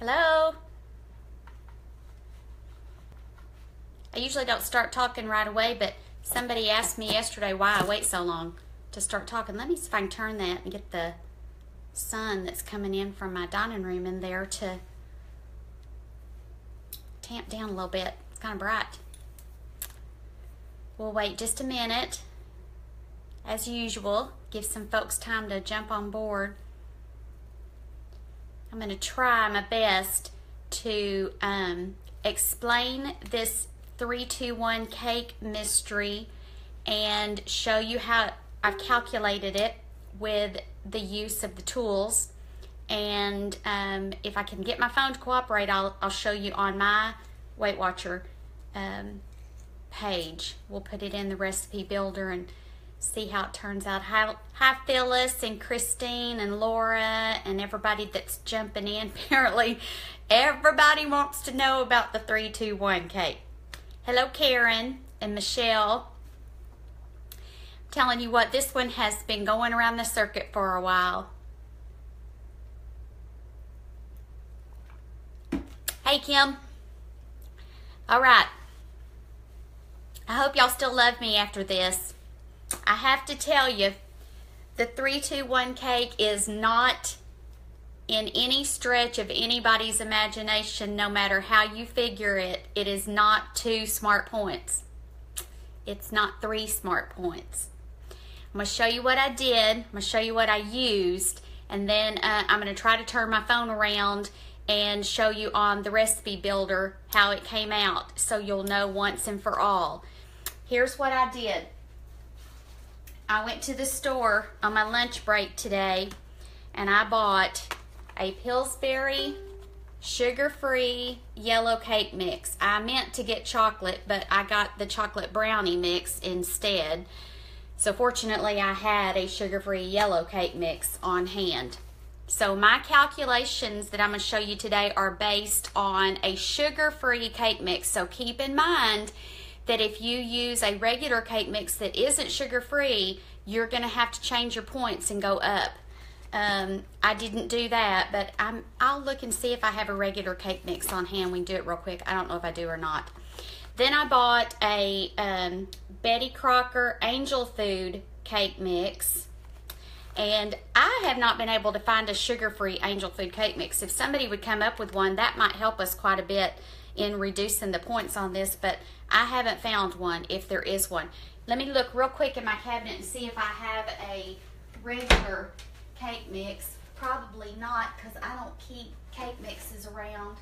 Hello? I usually don't start talking right away, but somebody asked me yesterday why I wait so long to start talking. Let me see if I can turn that and get the sun that's coming in from my dining room in there to tamp down a little bit. It's kind of bright. We'll wait just a minute. As usual, give some folks time to jump on board. I'm going to try my best to explain this 3-2-1 cake mystery and show you how I've calculated it with the use of the tools. And if I can get my phone to cooperate, I'll show you on my Weight Watcher page. We'll put it in the recipe builder and see how it turns out. Hi Phyllis and Christine and Laura and everybody that's jumping in. Apparently everybody wants to know about the 3-2-1 cake. Hello Karen and Michelle. I'm telling you what, this one has been going around the circuit for a while. Hey Kim. All right. I hope y'all still love me after this. I have to tell you, the 3-2-1 cake is not in any stretch of anybody's imagination, no matter how you figure it. It is not 2 smart points. It's not 3 smart points. I'm going to show you what I did. I'm going to show you what I used, and then I'm going to try to turn my phone around and show you on the recipe builder how it came out, so you'll know once and for all. Here's what I did. I went to the store on my lunch break today and I bought a Pillsbury sugar-free yellow cake mix. I meant to get chocolate, but I got the chocolate brownie mix instead. So fortunately I had a sugar-free yellow cake mix on hand. So my calculations that I'm going to show you today are based on a sugar-free cake mix. So keep in mind that if you use a regular cake mix that isn't sugar-free, you're going to have to change your points and go up. I didn't do that, but I'll look and see if I have a regular cake mix on hand. We can do it real quick. I don't know if I do or not. Then I bought a Betty Crocker Angel Food cake mix. And I have not been able to find a sugar-free Angel Food cake mix. If somebody would come up with one, that might help us quite a bit in reducing the points on this, but I haven't found one, if there is one. Let me look real quick in my cabinet and see if I have a regular cake mix. Probably not, because I don't keep cake mixes around.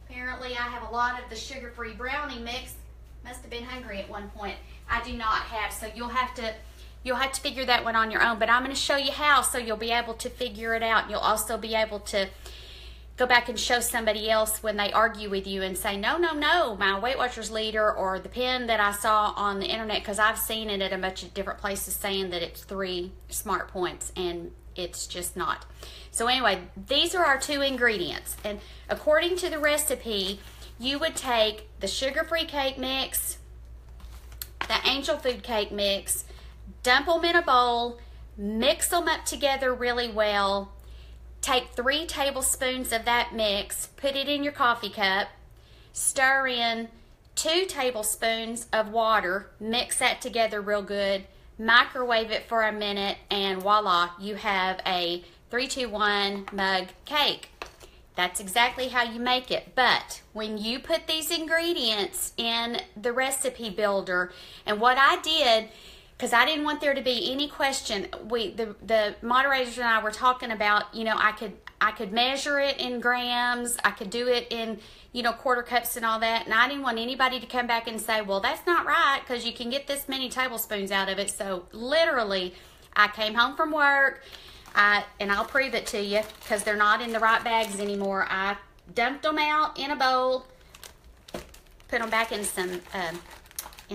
Apparently I have a lot of the sugar-free brownie mix. Must have been hungry at one point. I do not have, so you'll have to figure that one on your own, but I'm going to show you how, so you'll be able to figure it out. You'll also be able to go back and show somebody else when they argue with you and say, no, my Weight Watchers leader or the pen that I saw on the internet, because I've seen it at a bunch of different places saying that it's 3 smart points, and it's just not. So anyway, these are our 2 ingredients, and according to the recipe, you would take the sugar-free cake mix, the Angel Food cake mix, dump them in a bowl, mix them up together really well. Take 3 tablespoons of that mix, put it in your coffee cup, stir in 2 tablespoons of water, mix that together real good, microwave it for a minute, and voila, you have a 3-2-1 mug cake. That's exactly how you make it. But when you put these ingredients in the recipe builder, and what I did, because I didn't want there to be any question. The moderators and I were talking about, you know, I could measure it in grams. I could do it in, you know, quarter cups and all that. And I didn't want anybody to come back and say, well, that's not right, because you can get this many tablespoons out of it. So literally, I came home from work, and I'll prove it to you, because they're not in the right bags anymore. I dumped them out in a bowl, put them back in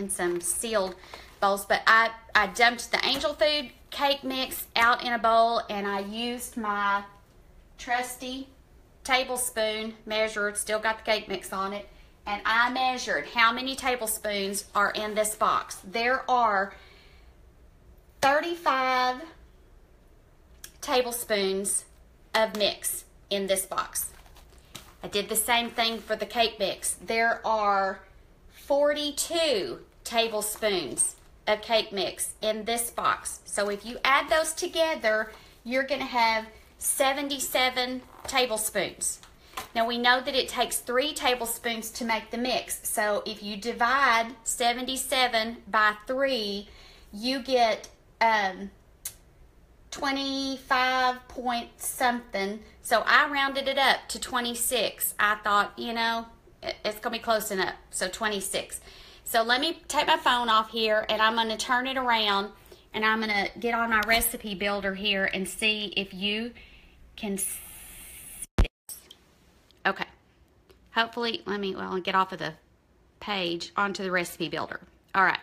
some sealed bowls, but I dumped the Angel Food cake mix out in a bowl, and I used my trusty tablespoon measure. It's still got the cake mix on it, and I measured how many tablespoons are in this box. There are 35 tablespoons of mix. in this box. I did the same thing for the cake mix. There are 42 tablespoons of cake mix in this box. So if you add those together, you're going to have 77 tablespoons. Now we know that it takes 3 tablespoons to make the mix. So if you divide 77 by 3, you get 25 point something. So I rounded it up to 26. I thought, you know, it's going to be close enough. So 26. So let me take my phone off here and I'm going to turn it around and I'm going to get on my recipe builder here and see if you can see this. Okay. Hopefully, I'll get off of the page onto the recipe builder. All right.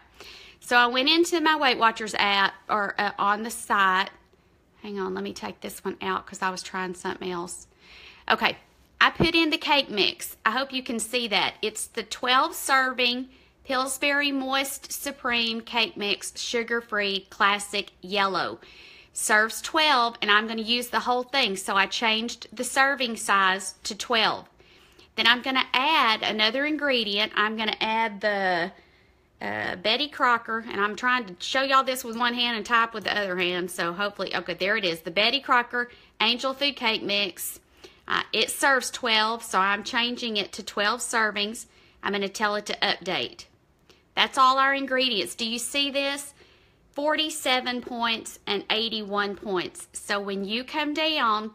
So I went into my Weight Watchers app or on the site. Hang on, let me take this one out because I was trying something else. Okay, I put in the cake mix. I hope you can see that. It's the 12 serving Pillsbury Moist Supreme Cake Mix, sugar-free, classic yellow. Serves 12, and I'm going to use the whole thing, so I changed the serving size to 12. Then I'm going to add another ingredient. I'm going to add the Betty Crocker, and I'm trying to show y'all this with one hand and type with the other hand, so hopefully, okay, there it is. The Betty Crocker Angel Food Cake Mix. It serves 12, so I'm changing it to 12 servings. I'm going to tell it to update. That's all our ingredients. Do you see this? 47 points and 81 points. So when you come down,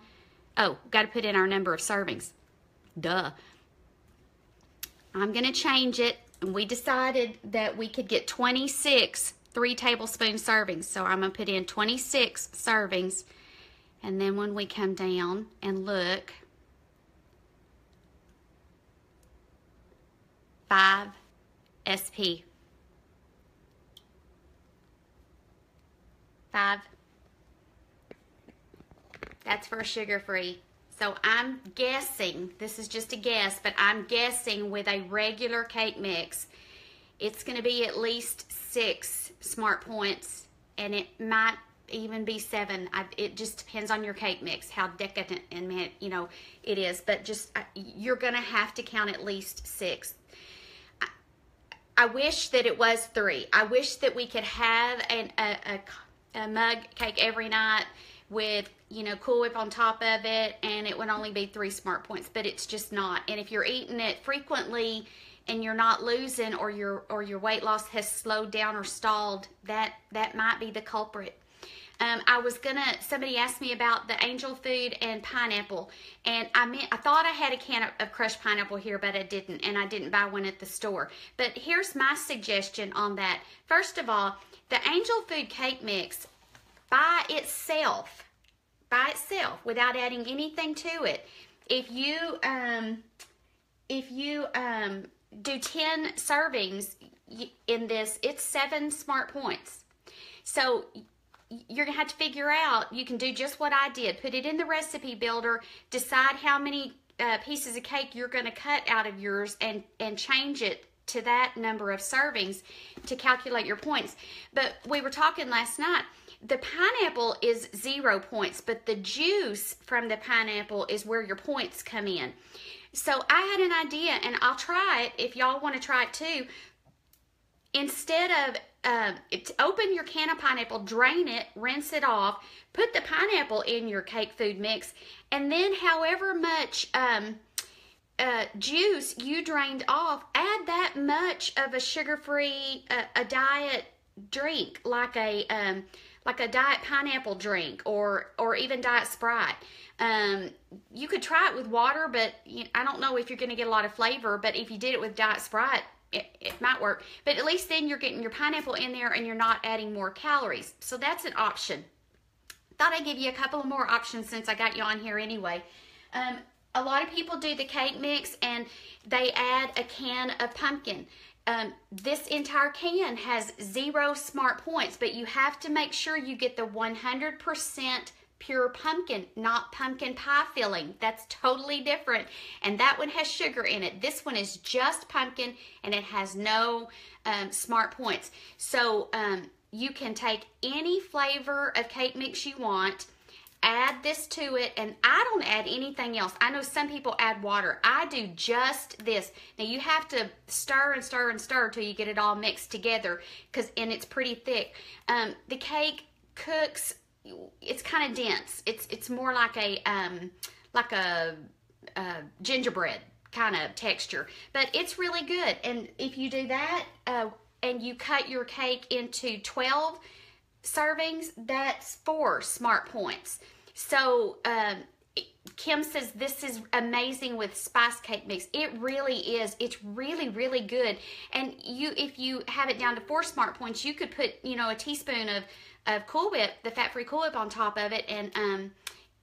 oh, got to put in our number of servings. Duh. I'm going to change it. We decided that we could get 26 3-tablespoon servings. So I'm going to put in 26 servings. And then when we come down and look, 5 SP. 5. That's for sugar-free. So I'm guessing, this is just a guess, but I'm guessing with a regular cake mix, it's going to be at least 6 smart points, and it might even be 7. It just depends on your cake mix, how decadent and, you know, it is. But just, you're going to have to count at least 6. I wish that it was 3. I wish that we could have a mug cake every night with, you know, Cool Whip on top of it, and it would only be 3 smart points, but it's just not. And if you're eating it frequently and you're not losing, or your weight loss has slowed down or stalled, that might be the culprit. Somebody asked me about the Angel Food and pineapple, and I thought I had a can of crushed pineapple here, but I didn't, and I didn't buy one at the store. But here's my suggestion on that. First of all, the Angel Food Cake Mix, by itself, without adding anything to it, if you do 10 servings in this, it's 7 smart points. So you're going to have to figure out, you can do just what I did. Put it in the recipe builder, decide how many pieces of cake you're going to cut out of yours, and change it to that number of servings to calculate your points. But we were talking last night, the pineapple is 0 points, but the juice from the pineapple is where your points come in. So I had an idea, and I'll try it if y'all want to try it too. Instead of open your can of pineapple, drain it, rinse it off, put the pineapple in your cake food mix, and then however much juice you drained off, add that much of a sugar-free, a diet drink, like a diet pineapple drink, or even Diet Sprite. You could try it with water, but I don't know if you're going to get a lot of flavor. But if you did it with Diet Sprite, it might work. But at least then you're getting your pineapple in there and you're not adding more calories. So that's an option. Thought I'd give you a couple of more options since I got you on here anyway. A lot of people do the cake mix and they add a can of pumpkin. This entire can has 0 smart points, but you have to make sure you get the 100% pure pumpkin, not pumpkin pie filling. That's totally different. And that one has sugar in it. This one is just pumpkin and it has no smart points. So you can take any flavor of cake mix you want, add this to it, and I don't add anything else. I know some people add water. I do just this. Now you have to stir and stir and stir till you get it all mixed together, and it's pretty thick. The cake cooks. It's kind of dense. It's more like a gingerbread kind of texture, but it's really good. And if you do that, and you cut your cake into 12 servings, that's 4 smart points. So Kim says this is amazing with spice cake mix. It really is. It's really, really good. And if you have it down to 4 smart points, you could put, a teaspoon of Cool Whip, the fat-free Cool Whip, on top of it, and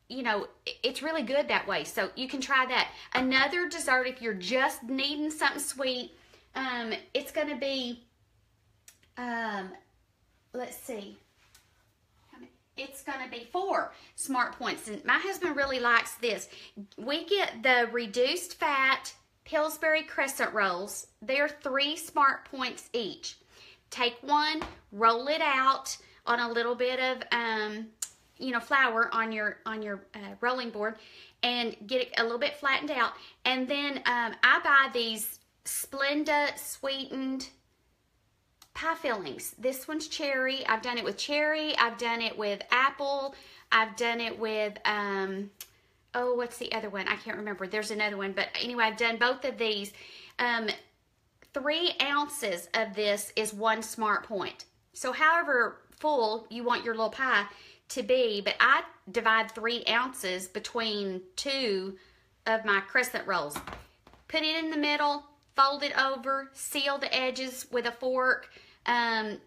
it's really good that way. So you can try that. Another dessert, if you're just needing something sweet, it's going to be, let's see. It's going to be 4 smart points. And my husband really likes this. We get the reduced fat Pillsbury crescent rolls. They're 3 smart points each. Take one, roll it out on a little bit of, flour on your rolling board, and get it a little bit flattened out. And then I buy these Splenda sweetened pie fillings. This one's cherry. I've done it with cherry. I've done it with apple. I've done it with, what's the other one? I can't remember. There's another one. But anyway, I've done both of these. 3 ounces of this is 1 smart point. So however full you want your little pie to be, but I divide 3 ounces between 2 of my crescent rolls. Put it in the middle, fold it over, seal the edges with a fork, dot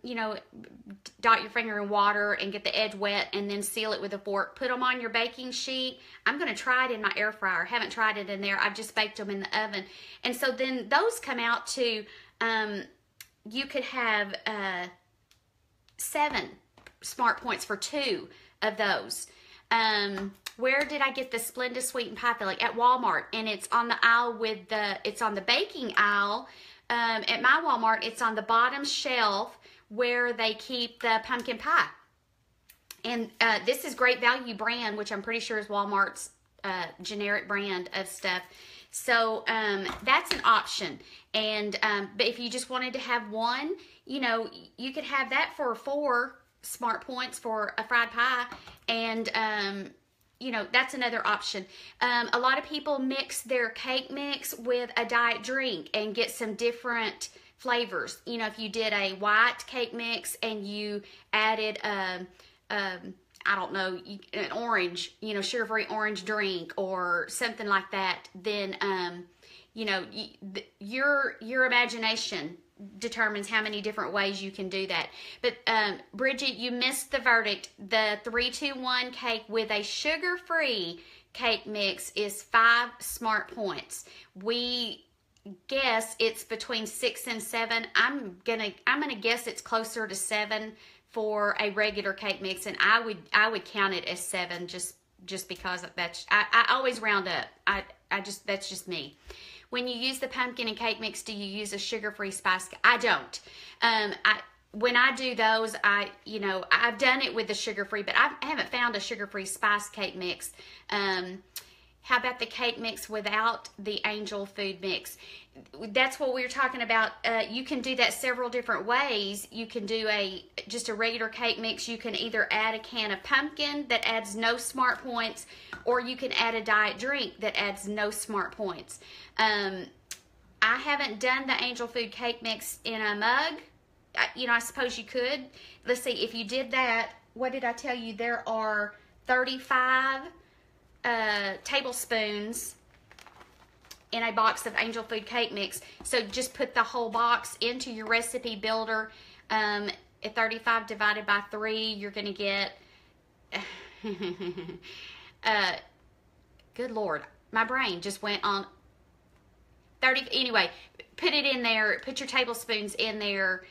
your finger in water and get the edge wet, and then seal it with a fork. Put them on your baking sheet. I'm going to try it in my air fryer. Haven't tried it in there. I've just baked them in the oven. And so then those come out to, you could have 7 smart points for 2 of those. Where did I get the Splenda sweetened pie filling? At Walmart, and it's on the aisle it's on the baking aisle. At my Walmart, it's on the bottom shelf where they keep the pumpkin pie. And this is Great Value brand, which I'm pretty sure is Walmart's generic brand of stuff. So that's an option. And but if you just wanted to have one, you could have that for 4 smart points for a fried pie, and that's another option. A lot of people mix their cake mix with a diet drink and get some different flavors. If you did a white cake mix and you added I don't know, an orange, sugar-free orange drink or something like that, then your imagination determines how many different ways you can do that. But Bridget, you missed the verdict. The 3-2-1 cake with a sugar-free cake mix is 5 smart points. We guess it's between 6 and 7. I'm gonna guess it's closer to 7 for a regular cake mix, and I would count it as 7 just because I always round up. That's just me. When you use the pumpkin and cake mix, do you use a sugar-free spice? I don't. When I do those, I've done it with the sugar-free, but I haven't found a sugar-free spice cake mix. How about the cake mix without the angel food mix? That's what we were talking about. You can do that several different ways. You can do just a regular cake mix. You can either add a can of pumpkin that adds no smart points, or you can add a diet drink that adds no smart points. I haven't done the angel food cake mix in a mug. I suppose you could. Let's see, if you did that, what did I tell you? There are 35 tablespoons in a box of angel food cake mix. So just put the whole box into your recipe builder. At 35 divided by 3, you're going to get good Lord, my brain just went on 30. Anyway, put it in there, put your tablespoons in there,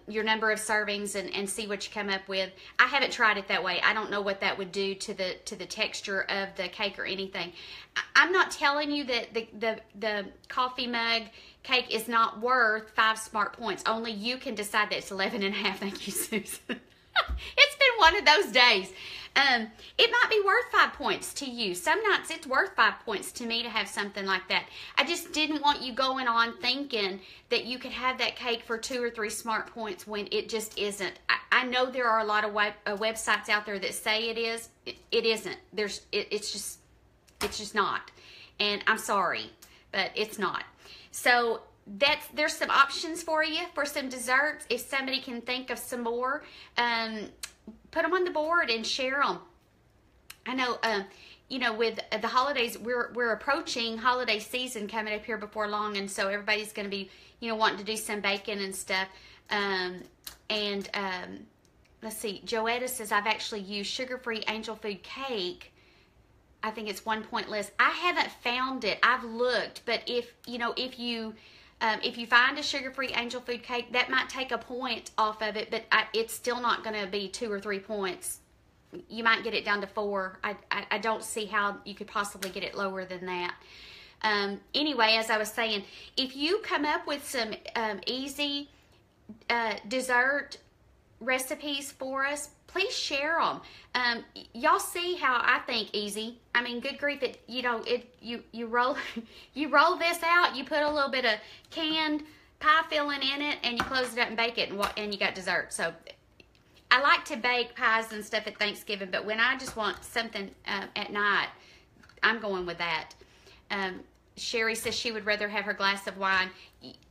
your number of servings, and see what you come up with. I haven't tried it that way. I don't know what that would do to the texture of the cake or anything. I'm not telling you that the coffee mug cake is not worth 5 smart points. Only you can decide that. It's 11.5. Thank you, Susan. It's been one of those days. It might be worth 5 points to you. Some nights it's worth 5 points to me to have something like that. I just didn't want you going on thinking that you could have that cake for 2 or 3 smart points when it just isn't. I know there are a lot of websites out there that say it is. It isn't. It's just not. And I'm sorry, but it's not. So there's some options for you for some desserts. If somebody can think of some more, put them on the board and share them. I know, you know, with the holidays, we're approaching holiday season coming up here before long, and so everybody's going to be, you know, wanting to do some baking and stuff. Let's see, Joetta says, I've actually used sugar-free angel food cake. I think it's 1 point less. I haven't found it. I've looked, but if you find a sugar-free angel food cake, that might take a point off of it, but it's still not going to be 2 or 3 points. You might get it down to 4. I don't see how you could possibly get it lower than that. Anyway, as I was saying, if you come up with some easy dessert recipes for us, please share them. Y'all see how I think easy. I mean, good grief! You roll this out. You put a little bit of canned pie filling in it, and you close it up and bake it, and you got dessert. So I like to bake pies and stuff at Thanksgiving, but when I just want something at night, I'm going with that. Sherry says she would rather have her glass of wine.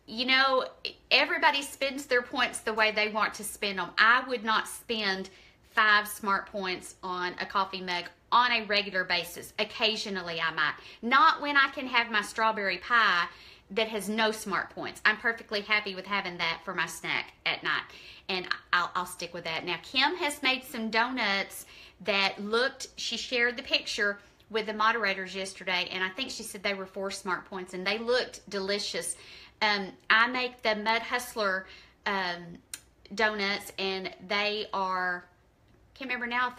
You know, everybody spends their points the way they want to spend them. I would not spend 5 smart points on a coffee mug on a regular basis. Occasionally I might. Not when I can have my strawberry pie that has no smart points. I'm perfectly happy with having that for my snack at night. And I'll stick with that. Now, Kim has made some donuts that she shared the picture with the moderators yesterday, and I think she said they were 4 smart points, and they looked delicious. I make the Mud Hustler donuts, and they are, can't remember now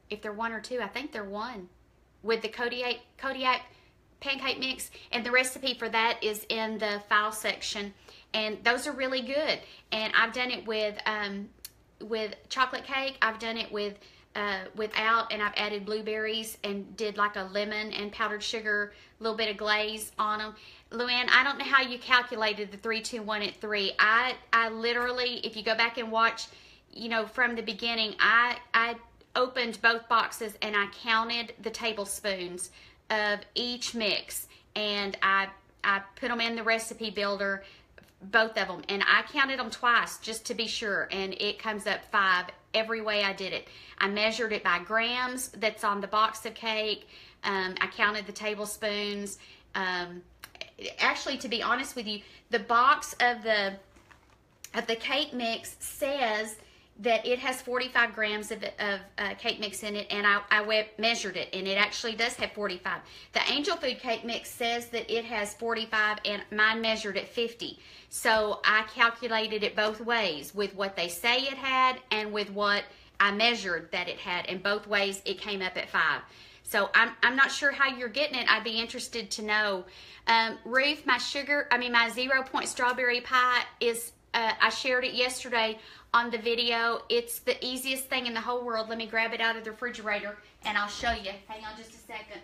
if they're 1 or 2. I think they're 1 with the Kodiak pancake mix, and the recipe for that is in the file section, and those are really good. And I've done it with chocolate cake. I've done it without, and I've added blueberries and did like a lemon and powdered sugar, a little bit of glaze on them. Luann, I don't know how you calculated the 3, 2, 1 at 3. I literally, if you go back and watch, you know, from the beginning, I opened both boxes and I counted the tablespoons of each mix, and I put them in the recipe builder, both of them, and I counted them twice just to be sure, and it comes up 5 every way I did it. I measured it by grams that's on the box of cake. I counted the tablespoons. Actually, to be honest with you, the box of the cake mix says that it has 45 grams of cake mix in it, and I measured it, and it actually does have 45. The Angel Food cake mix says that it has 45, and mine measured at 50. So I calculated it both ways, with what they say it had and with what I measured that it had, and both ways it came up at 5. So I'm not sure how you're getting it. I'd be interested to know. Ruth, my 0 point strawberry pie is, I shared it yesterday on the video. It's the easiest thing in the whole world. Let me grab it out of the refrigerator and I'll show you. Hang on just a second.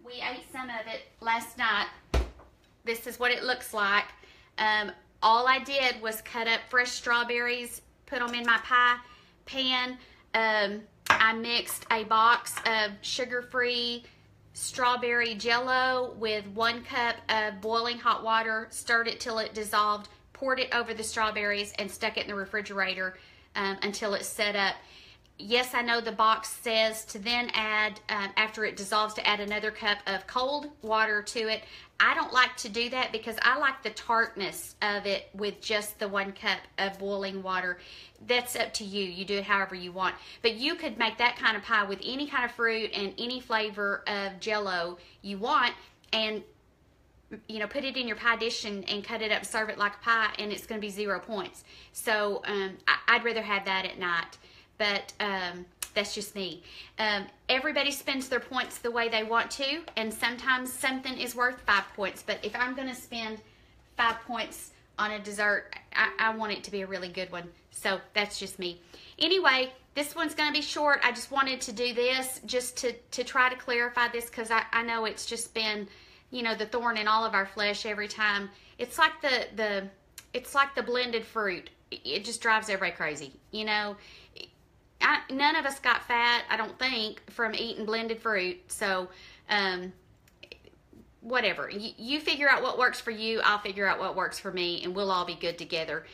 We ate some of it last night. This is what it looks like. All I did was cut up fresh strawberries, put them in my pie pan. I mixed a box of sugar-free strawberry jello with 1 cup of boiling hot water, stirred it till it dissolved, poured it over the strawberries, and stuck it in the refrigerator until it set up. Yes, I know the box says to then add, after it dissolves, to add another cup of cold water to it. I don't like to do that because I like the tartness of it with just the 1 cup of boiling water. That's up to you. You do it however you want. But you could make that kind of pie with any kind of fruit and any flavor of jello you want, and you know, put it in your pie dish and cut it up, serve it like a pie, and it's going to be 0 points. So I'd rather have that at night. But that's just me. Everybody spends their points the way they want to, and sometimes something is worth 5 points. But if I'm going to spend 5 points on a dessert, I want it to be a really good one. So that's just me. Anyway, this one's going to be short. I just wanted to do this just to try to clarify this, because I know it's just been, you know, the thorn in all of our flesh every time. It's like it's like the blended fruit. It just drives everybody crazy, you know. None of us got fat, I don't think, from eating blended fruit. So, whatever. You figure out what works for you. I'll figure out what works for me, and we'll all be good together.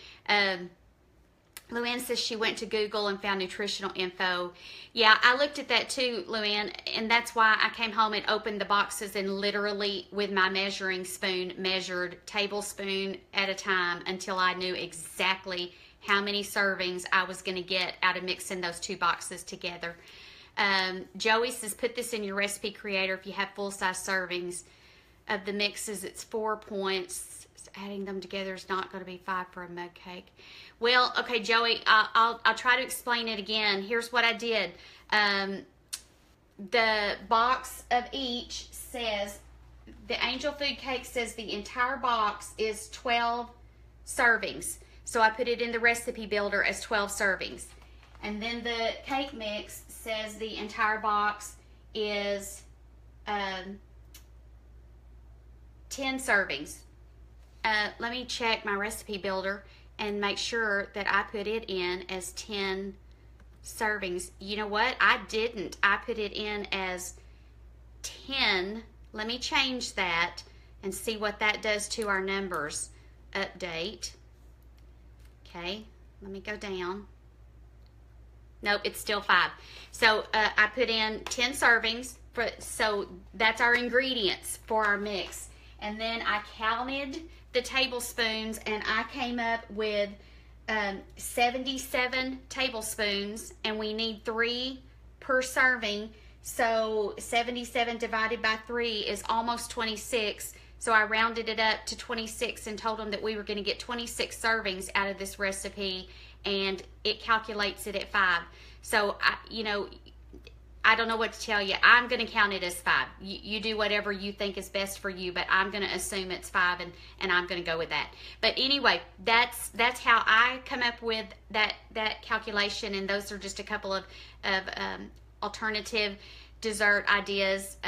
Luann says she went to Google and found nutritional info. Yeah, I looked at that too, Luann, and that's why I came home and opened the boxes and literally, with my measuring spoon, measured tablespoon at a time until I knew exactly how many servings I was going to get out of mixing those two boxes together. Joey says, put this in your recipe creator if you have full-size servings of the mixes. It's 4 points. Adding them together is not going to be 5 for a mug cake. Well, okay, Joey, I'll try to explain it again. Here's what I did. The box of each says, the Angel Food Cake says the entire box is 12 servings. So I put it in the recipe builder as 12 servings. And then the cake mix says the entire box is 10 servings. Let me check my recipe builder and make sure that I put it in as 10 servings. You know what? I didn't. I put it in as 10. Let me change that and see what that does to our numbers. Update. Okay, let me go down. Nope, it's still 5. So I put in 10 servings. So that's our ingredients for our mix. And then I counted the tablespoons, and I came up with 77 tablespoons, and we need 3 per serving. So 77 divided by 3 is almost 26. So I rounded it up to 26 and told them that we were going to get 26 servings out of this recipe, and it calculates it at 5. So, I don't know what to tell you. I'm going to count it as 5. You do whatever you think is best for you, but I'm going to assume it's 5, and I'm going to go with that. But anyway, that's how I come up with that calculation, and those are just a couple of alternative dessert ideas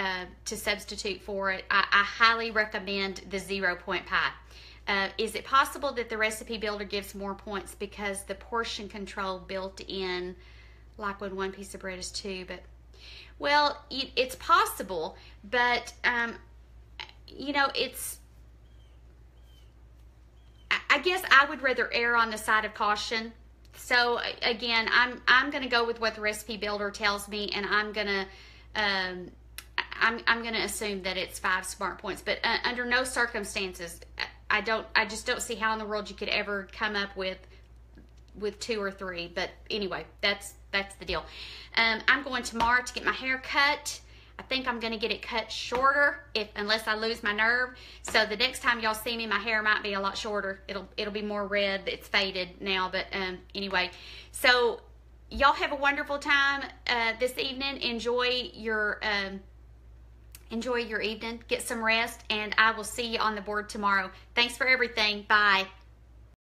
to substitute for it. I highly recommend the 0 point pie. Is it possible that the recipe builder gives more points because the portion control built in, like when 1 piece of bread is 2, but... Well, it's possible, but, it's, I guess I would rather err on the side of caution. So, again, I'm going to go with what the recipe builder tells me, and I'm going to, I'm going to assume that it's 5 smart points, but under no circumstances, I just don't see how in the world you could ever come up with 2 or 3, but anyway, that's the deal. I'm going tomorrow to get my hair cut. I think I'm going to get it cut shorter, unless I lose my nerve. So the next time y'all see me, my hair might be a lot shorter. It'll be more red. It's faded now, but anyway. So y'all have a wonderful time this evening. Enjoy your evening. Get some rest, and I will see you on the board tomorrow. Thanks for everything. Bye.